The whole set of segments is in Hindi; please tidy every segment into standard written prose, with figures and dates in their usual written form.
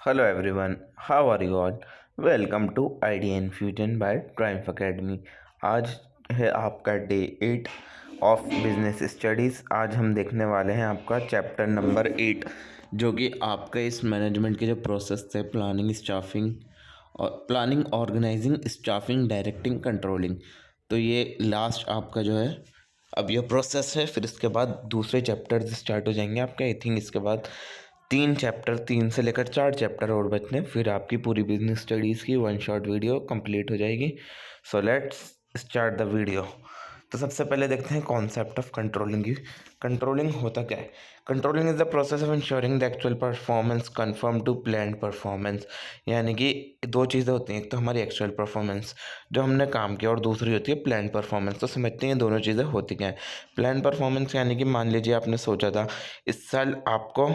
Hello everyone, how are you all? Welcome to Idea Infusion by Triumph Academy। आज है आपका डे 8 ऑफ बिजनेस स्टडीज़। आज हम देखने वाले हैं आपका चैप्टर नंबर 8, जो कि आपका इस मैनेजमेंट के जो प्रोसेस थे, planning organising staffing directing controlling. तो ये लास्ट आपका जो है अब ये प्रोसेस है। फिर इसके बाद दूसरे चैप्टर स्टार्ट हो जाएंगे आपके। आई थिंक इसके बाद 3 से लेकर 4 चैप्टर और बचने, फिर आपकी पूरी बिजनेस स्टडीज़ की वन शॉट वीडियो कंप्लीट हो जाएगी। So let's start the video. तो सबसे पहले देखते हैं कॉन्सेप्ट ऑफ कंट्रोलिंग की। कंट्रोलिंग होता क्या है? Controlling is the process of ensuring the actual performance conform to planned performance. यानी कि दो चीज़ें होती हैं, एक तो हमारी एक्चुअल परफॉर्मेंस जो हमने काम किया, और दूसरी होती है प्लान परफॉर्मेंस। तो समझते हैं दोनों चीज़ें होती क्या है। प्लान परफॉर्मेंस यानी कि मान लीजिए आपने सोचा था इस साल आपको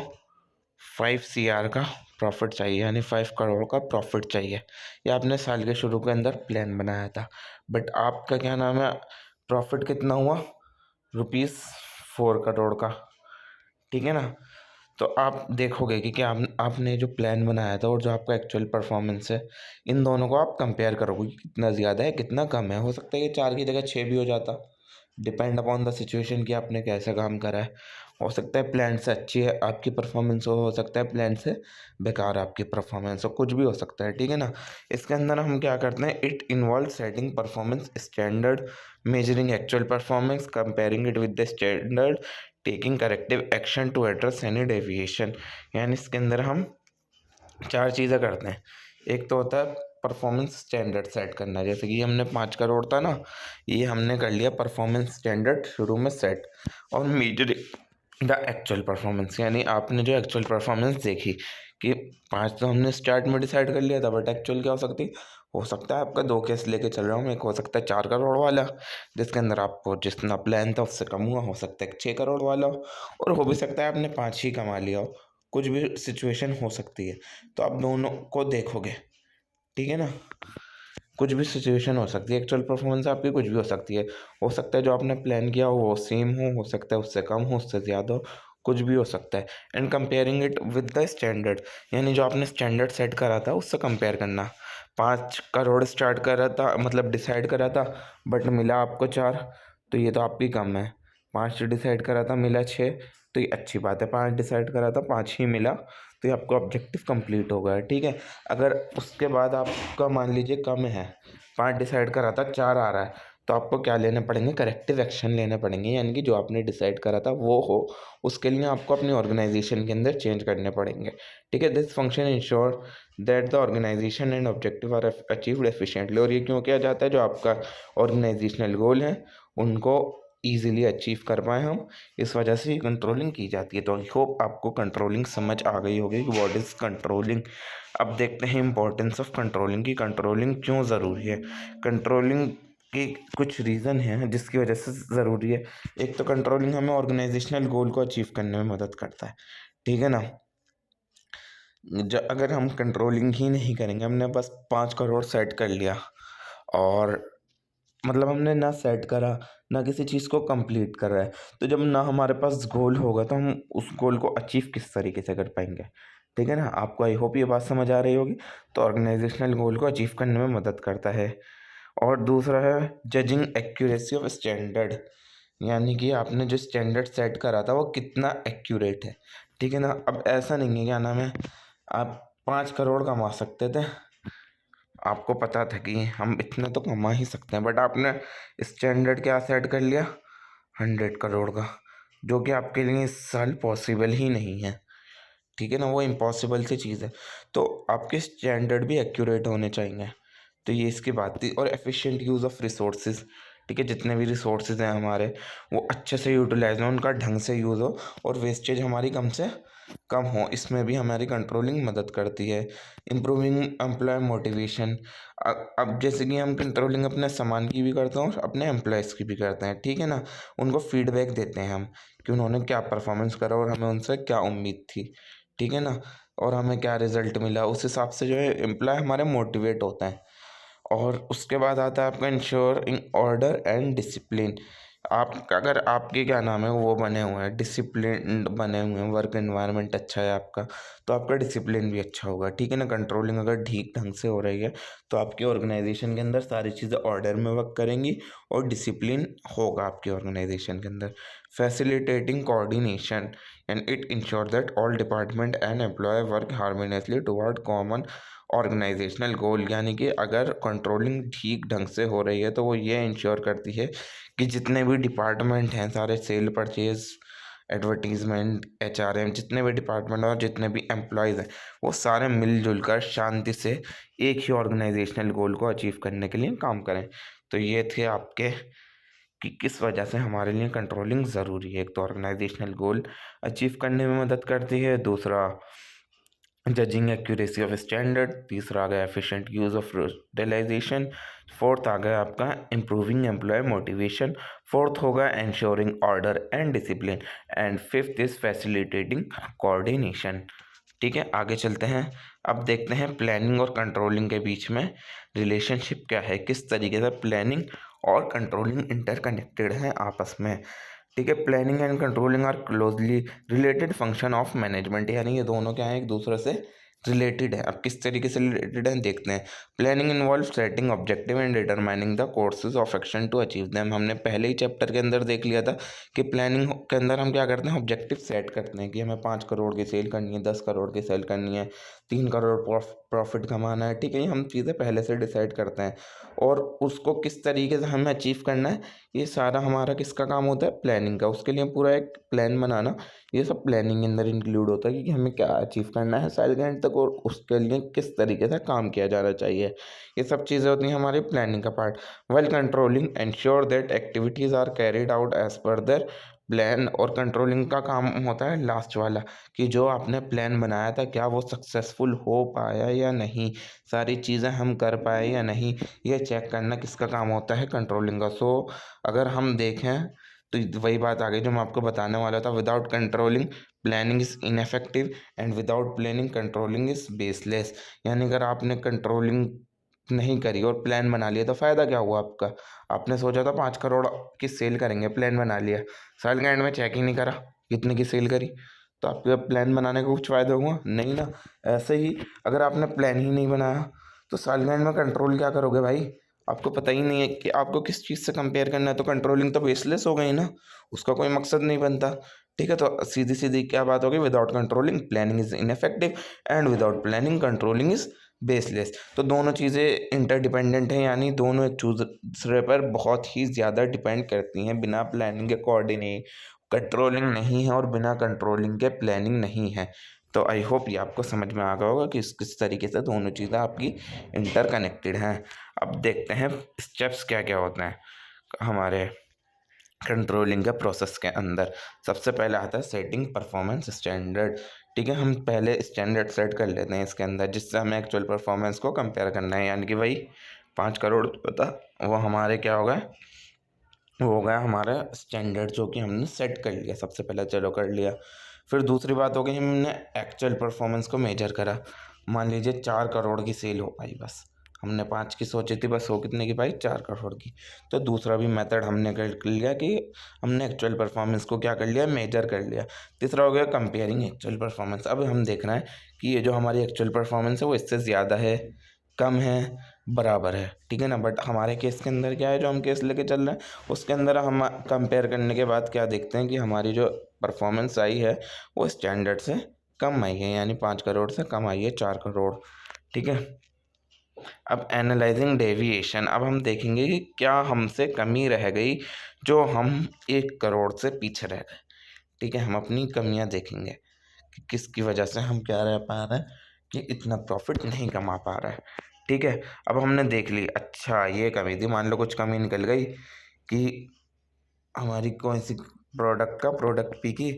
5 CR का प्रॉफिट चाहिए, यानी 5 करोड़ का प्रॉफिट चाहिए। या आपने साल के शुरू के अंदर प्लान बनाया था, बट आपका क्या नाम है, प्रॉफिट कितना हुआ, ₹4 करोड़ का। ठीक है ना? तो आप देखोगे कि क्या आपने जो प्लान बनाया था और जो आपका एक्चुअल परफॉर्मेंस है, इन दोनों को आप कंपेयर करोगे, कितना ज़्यादा है कितना कम है। हो सकता है कि 4 की जगह 6 भी हो जाता, डिपेंड अपॉन द सिचुएशन कि आपने कैसा काम करा है। हो सकता है प्लान से अच्छी है आपकी परफॉर्मेंस हो सकता है प्लान से बेकार आपकी परफॉर्मेंस हो, कुछ भी हो सकता है। ठीक है ना? इसके अंदर हम क्या करते हैं, it involve setting performance standard, measuring actual performance, comparing it with the standard, taking corrective action to address any deviation. यानी इसके अंदर हम 4 चीज़ें करते हैं। एक तो होता है परफॉर्मेंस स्टैंडर्ड सेट करना, जैसे कि हमने 5 करोड़ था ना, ये हमने कर लिया परफॉर्मेंस स्टैंडर्ड शुरू में सेट। और मीटर द एक्चुअल परफॉर्मेंस, यानी आपने जो एक्चुअल परफॉर्मेंस देखी कि 5 तो हमने स्टार्ट में डिसाइड कर लिया था, बट एक्चुअल क्या हो सकता है आपका 2 केस लेके चल रहा हूँ। एक हो सकता है 4 करोड़ वाला, जिसके अंदर आपको जितना प्लान था उससे कम हुआ। हो सकता है 6 करोड़ वाला हो, और हो भी सकता है आपने 5 ही कमा लिया हो। कुछ भी सिचुएशन हो सकती है, तो आप दोनों को देखोगे। ठीक है ना? कुछ भी सिचुएशन हो सकती है, एक्चुअल परफॉर्मेंस आपकी कुछ भी हो सकती है। हो सकता है जो आपने प्लान किया वो सेम हो सकता है उससे कम हो, उससे ज़्यादा हो, कुछ भी हो सकता है। And comparing it with the standard, यानी जो आपने स्टैंडर्ड सेट करा था उससे कंपेयर करना। 5 करोड़ स्टार्ट करा था, मतलब डिसाइड करा था, बट मिला आपको 4, तो ये तो आपकी कम है। 5 डिसाइड करा था, मिला 6, तो ये अच्छी बात है। 5 डिसाइड करा था, 5 ही मिला, तो ये आपका ऑब्जेक्टिव कंप्लीट हो गया। ठीक है? अगर उसके बाद आपका मान लीजिए कम है, 5 डिसाइड करा था, 4 आ रहा है, तो आपको क्या लेने पड़ेंगे, करेक्टिव एक्शन लेने पड़ेंगे। यानी कि जो आपने डिसाइड करा था वो हो, उसके लिए आपको अपनी ऑर्गेनाइजेशन के अंदर चेंज करने पड़ेंगे। ठीक है? This function ensure that the organisation and objective are achieved efficiently. और ये क्यों किया जाता है, जो आपका ऑर्गेनाइजेशनल गोल है उनको ईजिली अचीव कर पाएँ हम, इस वजह से ये कंट्रोलिंग की जाती है। तो आई होप आपको कंट्रोलिंग समझ आ गई होगी कि व्हाट इज़ कंट्रोलिंग। अब देखते हैं इंपॉर्टेंस ऑफ कंट्रोलिंग की कंट्रोलिंग क्यों ज़रूरी है। कंट्रोलिंग के कुछ रीज़न हैं जिसकी वजह से ज़रूरी है। एक तो कंट्रोलिंग हमें ऑर्गेनाइजेशनल गोल को अचीव करने में मदद करता है। ठीक है ना? अगर हम कंट्रोलिंग ही नहीं करेंगे, हमने बस 5 करोड़ सेट कर लिया, और मतलब हमने ना सेट करा, ना किसी चीज़ को कंप्लीट कर रहा है, तो जब ना हमारे पास गोल होगा तो हम उस गोल को अचीव किस तरीके से कर पाएंगे। ठीक है ना? आपको आई होप ये बात समझ आ रही होगी। तो ऑर्गेनाइजेशनल गोल को अचीव करने में मदद करता है। और दूसरा है जजिंग एक्यूरेसी ऑफ स्टैंडर्ड, यानी कि आपने जो स्टैंडर्ड सेट करा था वो कितना एक्यूरेट है। ठीक है ना? अब ऐसा नहीं है, क्या नाम है, आप 5 करोड़ कमा सकते थे, आपको पता था कि हम इतने तो कमा ही सकते हैं, बट आपने स्टैंडर्ड क्या सेट कर लिया, 100 करोड़ का, जो कि आपके लिए इस साल पॉसिबल ही नहीं है। ठीक है ना? वो इम्पॉसिबल सी चीज़ है। तो आपके स्टैंडर्ड भी एक्यूरेट होने चाहिए। तो ये इसकी बात थी। और एफिशिएंट यूज़ ऑफ रिसोर्सेज, ठीक है, जितने भी रिसोर्सेज हैं हमारे वो अच्छे से यूटिलाइज हो, उनका ढंग से यूज़ हो, और वेस्टेज हमारी कम से कम हो। इसमें भी हमारी कंट्रोलिंग मदद करती है। इम्प्रूविंग एम्प्लॉय मोटिवेशन, अब जैसे कि हम कंट्रोलिंग अपने सामान की भी करते हैं और अपने एम्प्लॉयज़ की भी करते हैं। ठीक है ना? उनको फीडबैक देते हैं हम कि उन्होंने क्या परफॉर्मेंस करा और हमें उनसे क्या उम्मीद थी। ठीक है ना? और हमें क्या रिजल्ट मिला, उस हिसाब से जो है एम्प्लॉय हमारे मोटिवेट होते हैं। और उसके बाद आता है आपका इंश्योरिंग ऑर्डर एंड डिसिप्लिन, आप अगर आपके क्या नाम है वो बने हुए हैं, डिसिप्लिन्ड बने हुए हैं, वर्क एनवायरनमेंट अच्छा है आपका, तो आपका डिसिप्लिन भी अच्छा होगा, ठीक है ना। कंट्रोलिंग अगर ठीक ढंग से हो रही है तो आपकी ऑर्गेनाइजेशन के अंदर सारी चीज़ें ऑर्डर में वर्क करेंगी और डिसिप्लिन होगा आपकी ऑर्गेनाइजेशन के अंदर। Facilitating coordination and it ensure that all department and employ work harmoniously toward common organisational goal, यानी कि अगर कंट्रोलिंग ठीक ढंग से हो रही है तो वो ये इंश्योर करती है कि जितने भी डिपार्टमेंट हैं सारे, सेल, परचेज, एडवर्टीजमेंट, एचआरएम, जितने भी डिपार्टमेंट और जितने भी एम्प्लॉयज़ हैं वो सारे मिलजुल कर शांति से एक ही ऑर्गेनाइजेशनल गोल को अचीव करने के लिए काम करें। तो ये थे आपके कि किस वजह से हमारे लिए कंट्रोलिंग ज़रूरी है। एक तो ऑर्गेनाइजेशनल गोल अचीव करने में मदद करती है, दूसरा जजिंग एक्यूरेसी ऑफ स्टैंडर्ड, तीसरा आ गया efficient use of utilisation, fourth आ गया आपका इम्प्रूविंग एम्प्लॉय मोटिवेशन, फोर्थ होगा ensuring order and discipline, and fifth is facilitating coordination. ठीक है, आगे चलते हैं। अब देखते हैं प्लानिंग और कंट्रोलिंग के बीच में रिलेशनशिप क्या है, किस तरीके से प्लानिंग और कंट्रोलिंग इंटरकनेक्टेड हैं आपस में। ठीक है, planning and controlling are closely related function of management, यानी ये दोनों क्या हैं, एक दूसरे से रिलेटेड है। अब किस तरीके से रिलेटेड हैं देखते हैं। Planning involve setting objective and determining the courses of action to achieve them. हमने पहले ही चैप्टर के अंदर देख लिया था कि प्लानिंग के अंदर हम क्या करते हैं, ऑब्जेक्टिव सेट करते हैं कि हमें 5 करोड़ की सेल करनी है, 10 करोड़ की सेल करनी है, 3 करोड़ प्रॉफिट कमाना है। ठीक है, ये हम चीज़ें पहले से डिसाइड करते हैं और उसको किस तरीके से हमें अचीव करना है, ये सारा हमारा किसका काम होता है, प्लानिंग का। उसके लिए पूरा एक प्लान बनाना, ये सब प्लानिंग के अंदर इंक्लूड होता है कि हमें क्या अचीव करना है साल के एंड तक और उसके लिए किस तरीके से काम किया जाना चाहिए। ये सब चीज़ें होती हैं हमारी प्लानिंग का part. Well controlling ensure that activities are carried out as per their plan, और कंट्रोलिंग का काम होता है लास्ट वाला कि जो आपने प्लान बनाया था क्या वो सक्सेसफुल हो पाया या नहीं, सारी चीज़ें हम कर पाए या नहीं, ये चेक करना किसका काम होता है, कंट्रोलिंग का। सो अगर हम देखें तो वही बात आ गई जो मैं आपको बताने वाला था। Without controlling planning is ineffective and without planning controlling is baseless. यानी अगर आपने कंट्रोलिंग नहीं करी और प्लान बना लिया तो फ़ायदा क्या हुआ आपका। आपने सोचा था 5 करोड़ की सेल करेंगे, प्लान बना लिया, साल के एंड में चेक ही नहीं करा कितने की सेल करी, तो आपके प्लान बनाने का कुछ फ़ायदा हुआ नहीं ना। ऐसे ही अगर आपने प्लान ही नहीं बनाया तो साल के एंड में कंट्रोल क्या करोगे भाई, आपको पता ही नहीं है कि आपको किस चीज़ से कंपेयर करना है, तो कंट्रोलिंग तो बेसलेस हो गई ना, उसका कोई मकसद नहीं बनता। ठीक है, तो सीधी-सीधी क्या बात हो गई, without controlling planning is ineffective and without planning controlling is baseless. तो दोनों चीज़ें इंटरडिपेंडेंट हैं, यानी दोनों एक दूसरे पर बहुत ही ज़्यादा डिपेंड करती हैं। बिना प्लानिंग के कंट्रोलिंग नहीं है और बिना कंट्रोलिंग के प्लानिंग नहीं है। तो आई होप ये आपको समझ में आ गया होगा कि किस तरीके से दोनों चीज़ें आपकी इंटरकनेक्टेड हैं। अब देखते हैं स्टेप्स क्या-क्या होते हैं हमारे कंट्रोलिंग के प्रोसेस के अंदर। सबसे पहले आता है सेटिंग परफॉर्मेंस स्टैंडर्ड। ठीक है, हम पहले स्टैंडर्ड सेट कर लेते हैं इसके अंदर जिससे हमें एक्चुअल परफॉर्मेंस को कंपेयर करना है, यानी कि भाई 5 करोड़ था वो हमारे क्या हो गए, वो हो गया हमारा स्टैंडर्ड जो कि हमने सेट कर लिया सबसे पहले, चलो कर लिया। फिर दूसरी बात हो गई, हमने एक्चुअल परफॉर्मेंस को मेजर करा। मान लीजिए 4 करोड़ की सेल हो पाई, बस हमने 5 की सोची थी, बस हो कितने की पाई, 4 करोड़ की। तो दूसरा भी मेथड हमने कर लिया कि हमने एक्चुअल परफॉर्मेंस को क्या कर लिया, मेजर कर लिया। तीसरा हो गया कंपेयरिंग एक्चुअल परफॉर्मेंस। अब हम देख रहे हैं कि ये जो हमारी एक्चुअल परफॉर्मेंस है वो इससे ज़्यादा है, कम है, बराबर है। ठीक है ना, बट हमारे केस के अंदर क्या है, जो हम केस लेके चल रहे हैं उसके अंदर हम कंपेयर करने के बाद क्या देखते हैं कि हमारी जो परफॉर्मेंस आई है वो स्टैंडर्ड से कम आई है, यानी 5 करोड़ से कम आई है 4 करोड़। ठीक है, अब एनालाइजिंग डेविएशन। अब हम देखेंगे कि क्या हमसे कमी रह गई जो हम 1 करोड़ से पीछे रह गए। ठीक है, हम अपनी कमियां देखेंगे कि किसकी वजह से हम क्या रह पा रहे हैं कि इतना प्रॉफिट नहीं कमा पा रहा है। ठीक है, अब हमने देख ली, अच्छा ये कमी थी, मान लो कुछ कमी निकल गई कि हमारी कौन सी प्रोडक्ट पी की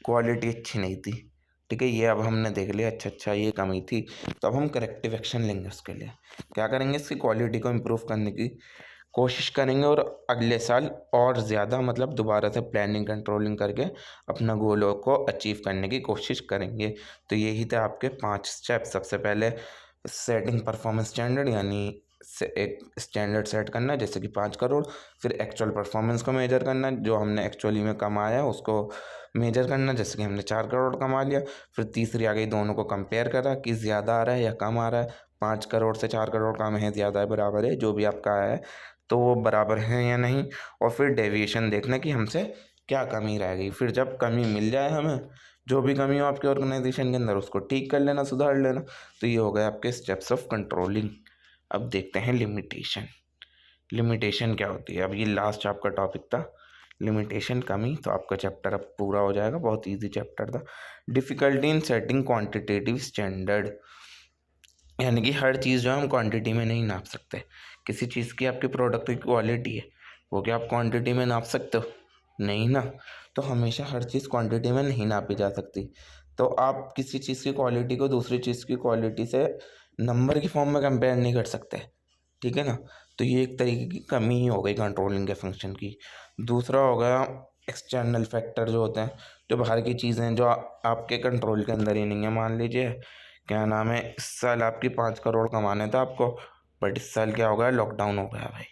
क्वालिटी अच्छी नहीं थी। ठीक है, ये अब हमने देख लिया, अच्छा ये कमी थी, तो अब हम करेक्टिव एक्शन लेंगे। उसके लिए क्या करेंगे, इसकी क्वालिटी को इम्प्रूव करने की कोशिश करेंगे और अगले साल और ज़्यादा मतलब दोबारा से प्लानिंग कंट्रोलिंग करके अपना गोलों को अचीव करने की कोशिश करेंगे। तो यही थे आपके 5 स्टेप। सबसे पहले सेटिंग परफॉर्मेंस स्टैंडर्ड, यानी से एक स्टैंडर्ड सेट करना है जैसे कि 5 करोड़। फिर एक्चुअल परफॉर्मेंस को मेजर करना है, जो हमने एक्चुअली में कमाया है उसको मेजर करना है, जैसे कि हमने 4 करोड़ कमा लिया। फिर तीसरी आ गई, दोनों को कंपेयर करा कि ज़्यादा आ रहा है या कम आ रहा है। 5 करोड़ से 4 करोड़ कम है, ज़्यादा है, बराबर है, जो भी आपका आया है तो वो बराबर है या नहीं। और फिर डेविएशन देखना कि हमसे क्या कमी रह गई। फिर जब कमी मिल जाए हमें, जो भी कमी हो आपके ऑर्गेनाइजेशन के अंदर, उसको ठीक कर लेना, सुधार लेना। तो ये हो गए आपके स्टेप्स ऑफ कंट्रोलिंग। अब देखते हैं लिमिटेशन। लिमिटेशन क्या होती है? अब ये लास्ट आपका टॉपिक था, लिमिटेशन, कमी। तो आपका चैप्टर अब पूरा हो जाएगा, बहुत इजी चैप्टर था। Difficulty in setting quantitative standard, यानी कि हर चीज़ जो है हम क्वांटिटी में नहीं नाप सकते। किसी चीज़ की आपकी प्रोडक्ट की क्वालिटी है, वो क्या आप क्वांटिटी में नाप सकते हो? नहीं ना। तो हमेशा हर चीज़ क्वांटिटी में नहीं नापी जा सकती। तो आप किसी चीज़ की क्वालिटी को दूसरी चीज़ की क्वालिटी से नंबर की फॉर्म में कंपेयर नहीं कर सकते, ठीक है ना। तो ये एक तरीके की कमी ही हो गई कंट्रोलिंग के फंक्शन की। दूसरा हो गया एक्सटर्नल फैक्टर, जो होते हैं, जो बाहर की चीज़ें हैं, जो आपके कंट्रोल के अंदर ही नहीं है। मान लीजिए क्या नाम है, इस साल आपकी 5 करोड़ कमाने थे आपको, बट इस साल क्या हो गया, लॉकडाउन हो गया भाई।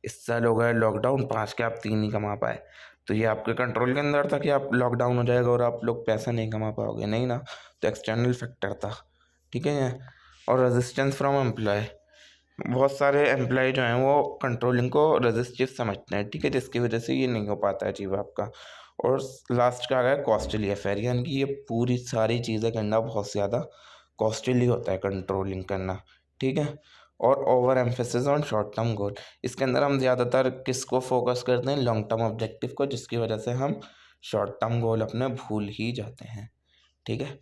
इस साल हो गया लॉकडाउन, 5 के आप 3 ही कमा पाए। तो ये आपके कंट्रोल के अंदर था कि आप लॉकडाउन हो जाएगा और आप लोग पैसा नहीं कमा पाओगे, नहीं ना। तो एक्सटर्नल फैक्टर था, ठीक है। और रेजिस्टेंस फ्रॉम एम्प्लॉय, बहुत सारे एम्प्लॉय जो हैं वो कंट्रोलिंग को रेजिस्टिव समझते हैं, ठीक है, जिसकी वजह से ये नहीं हो पाता है अचीव आपका। और लास्ट का आ गया कॉस्टली अफेयर, यानी कि ये पूरी सारी चीज़ें करना बहुत ज़्यादा कॉस्टली होता है कंट्रोलिंग करना, ठीक है। और over emphasis on short term goal, इसके अंदर हम ज़्यादातर किसको फोकस करते हैं, लॉन्ग टर्म ऑब्जेक्टिव को, जिसकी वजह से हम शॉर्ट टर्म गोल अपने भूल ही जाते हैं, ठीक है।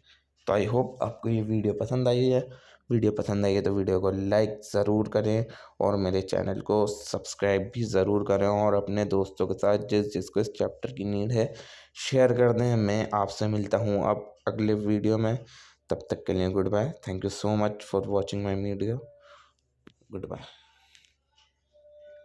तो आई होप आपको ये वीडियो पसंद आई है। वीडियो पसंद आई है तो वीडियो को लाइक ज़रूर करें और मेरे चैनल को सब्सक्राइब भी ज़रूर करें, और अपने दोस्तों के साथ जिसको इस चैप्टर की नीड है शेयर कर दें। मैं आपसे मिलता हूँ अब अगले वीडियो में, तब तक के लिए goodbye. Thank you so much for watching my video. Good bye.